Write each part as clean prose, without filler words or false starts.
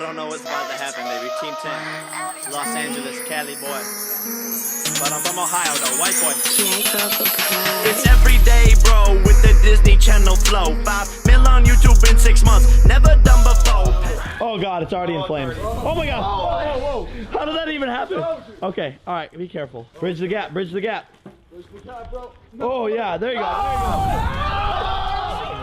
don't know what's about to happen, baby. Team 10, Los Angeles, Cali boy. But I'm from Ohio, though, white boy. It's every day, bro, with the Disney Channel flow. 5 mil on YouTube in 6 months, never done before. Oh God, it's already in flames. Oh my God. Whoa. How did that even happen? Okay, all right, be careful. Bridge the gap, bridge the gap. Oh yeah, there you go, there you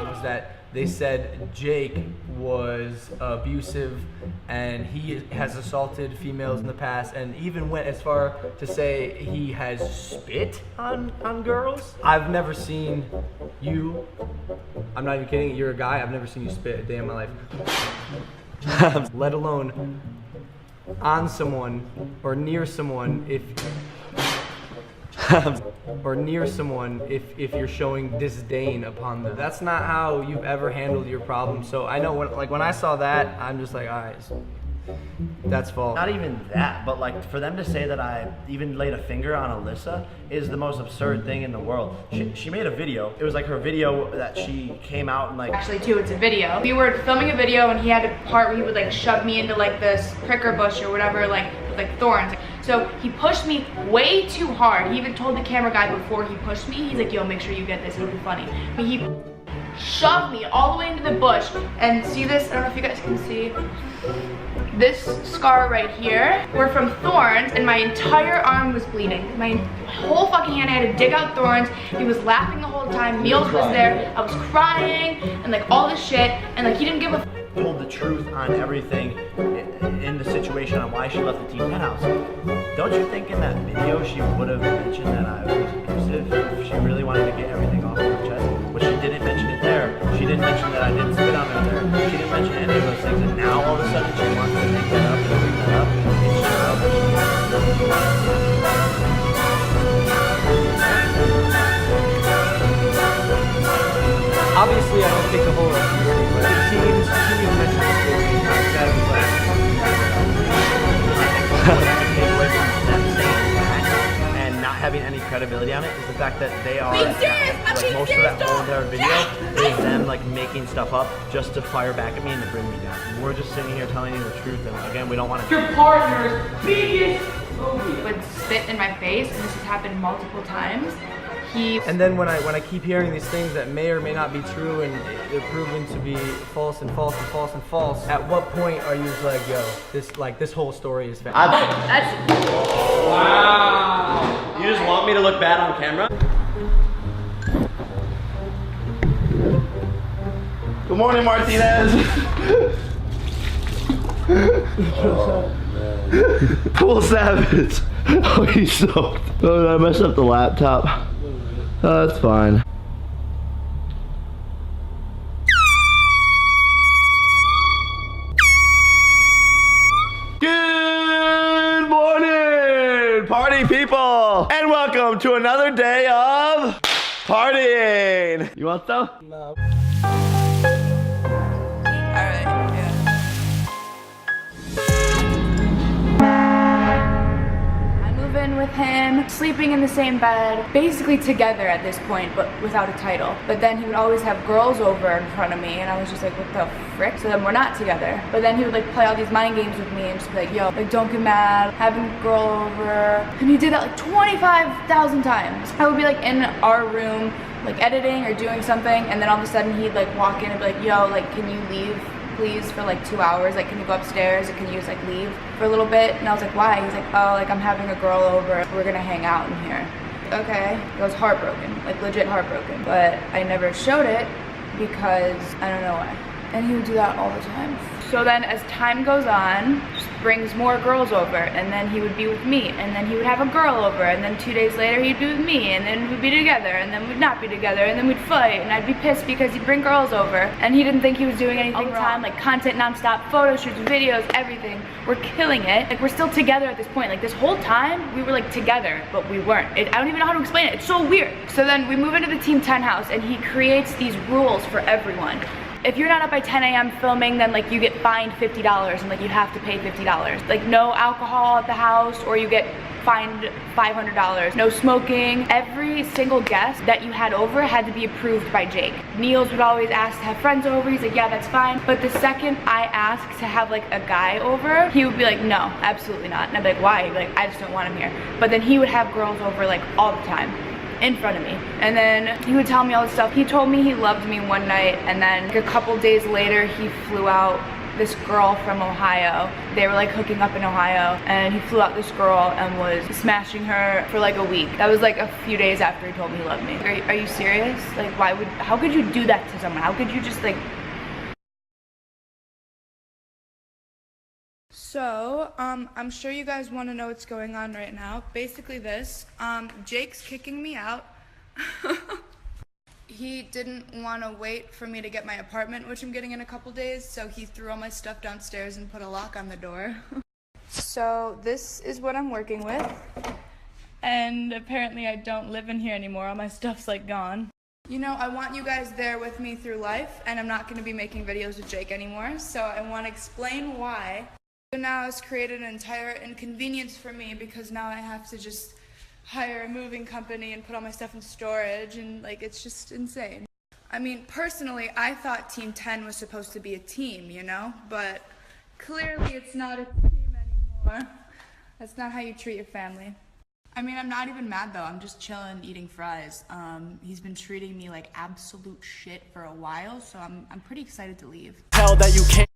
go. Was that they said Jake was abusive and he has assaulted females in the past, and even went as far to say he has spit on girls. I've never seen you, I'm not even kidding, you're a guy, I've never seen you spit a day in my life. Let alone on someone or near someone if if you're showing disdain upon them. That's not how you've ever handled your problem. So I know when I saw that, I'm just like, all right, that's false. Not even that, but like for them to say that I even laid a finger on Alyssa is the most absurd thing in the world. She made a video. It was like her video that she came out and like. Actually too, it's a video. We were filming a video and he had a part where he would like shove me into like this pricker bush or whatever, like thorns. So he pushed me way too hard. He even told the camera guy before he pushed me, he's like, yo, make sure you get this, it'll be funny. But he shoved me all the way into the bush. And see this, I don't know if you guys can see. This scar right here were from thorns, and my entire arm was bleeding. My whole fucking hand, I had to dig out thorns. He was laughing the whole time. Meals was there. I was crying and like all this shit, and like he didn't give a Told the truth on everything in the situation on why she left the Team 10 house. Don't you think in that video she would have mentioned that I was abusive if she really wanted to get everything off her chest? But she didn't mention it there. She didn't mention that I didn't spit on her there. She didn't mention any of those things, and now all of a sudden she wants to make that up and bring that up. It's Obviously, I don't think the whole thing, but it seems she even mentioned this to me. That was like, and not having any credibility on it is the fact that they are like most of that whole entire video is them like making stuff up just to fire back at me and to bring me down. We're just sitting here telling you the truth, and again, we don't want to. your partner's biggest movie would spit in my face, and this has happened multiple times. And then when I keep hearing these things that may or may not be true and they're proven to be false and false and false and false, at what point are you just like, yo, this whole story is fake? Wow. You just want me to look bad on camera? Good morning, Martinez. Oh, man. Pool Savage. Oh, he's soaked. Oh, I messed up the laptop. Oh, that's fine. Good morning, party people, and welcome to another day of partying. You want some? No. With him, sleeping in the same bed, basically together at this point, but without a title. But then he would always have girls over in front of me, and I was just like, what the frick? So then we're not together. But then he would like play all these mind games with me and just be like, yo, like don't get mad, having a girl over. And he did that like 25,000 times. I would be like in our room, like editing or doing something, and then all of a sudden he'd like walk in and be like, yo, like can you leave please for like 2 hours, like can you go upstairs and can you just like leave for a little bit? And I was like, why? He's like, oh, like I'm having a girl over, we're gonna hang out in here. Okay, I was heartbroken, like legit heartbroken, but I never showed it because I don't know why. And he would do that all the time. So then as time goes on, just brings more girls over, and then he would be with me, and then he would have a girl over, and then 2 days later he'd be with me, and then we'd be together, and then we'd not be together, and then we'd fight, and I'd be pissed because he'd bring girls over, and he didn't think he was doing anything all the time, like content nonstop, photo shoots, videos, everything. We're killing it. Like we're still together at this point. Like this whole time we were like together, but we weren't. I don't even know how to explain it. It's so weird. So then we move into the Team 10 house, and he creates these rules for everyone. If you're not up by 10 a.m. filming, then like you get fined $50 and like you have to pay $50. Like no alcohol at the house, or you get fined $500. No smoking. Every single guest that you had over had to be approved by Jake. Niels would always ask to have friends over. He's like, yeah, that's fine. But the second I asked to have like a guy over, he would be like, no, absolutely not. And I'd be like, why? He'd be like, I just don't want him here. But then he would have girls over like all the time in front of me. And then he would tell me all this stuff. He told me he loved me one night, and then like, a couple days later, he flew out this girl from Ohio. They were like hooking up in Ohio, and he flew out this girl and was smashing her for like a week. That was like a few days after he told me he loved me. Are you serious? Like, how could you do that to someone? How could you just like... So, I'm sure you guys want to know what's going on right now. Basically this, Jake's kicking me out. He didn't want to wait for me to get my apartment, which I'm getting in a couple days, so he threw all my stuff downstairs and put a lock on the door. So this is what I'm working with, and apparently I don't live in here anymore. All my stuff's like gone. You know, I want you guys there with me through life, and I'm not going to be making videos with Jake anymore, so I want to explain why. So now it's created an entire inconvenience for me, because now I have to just hire a moving company and put all my stuff in storage, and like, it's just insane. I mean, personally, I thought Team 10 was supposed to be a team, you know, but clearly it's not a team anymore. That's not how you treat your family. I mean, I'm not even mad though. I'm just chilling, eating fries. He's been treating me like absolute shit for a while, so I'm pretty excited to leave. Hell that you can't.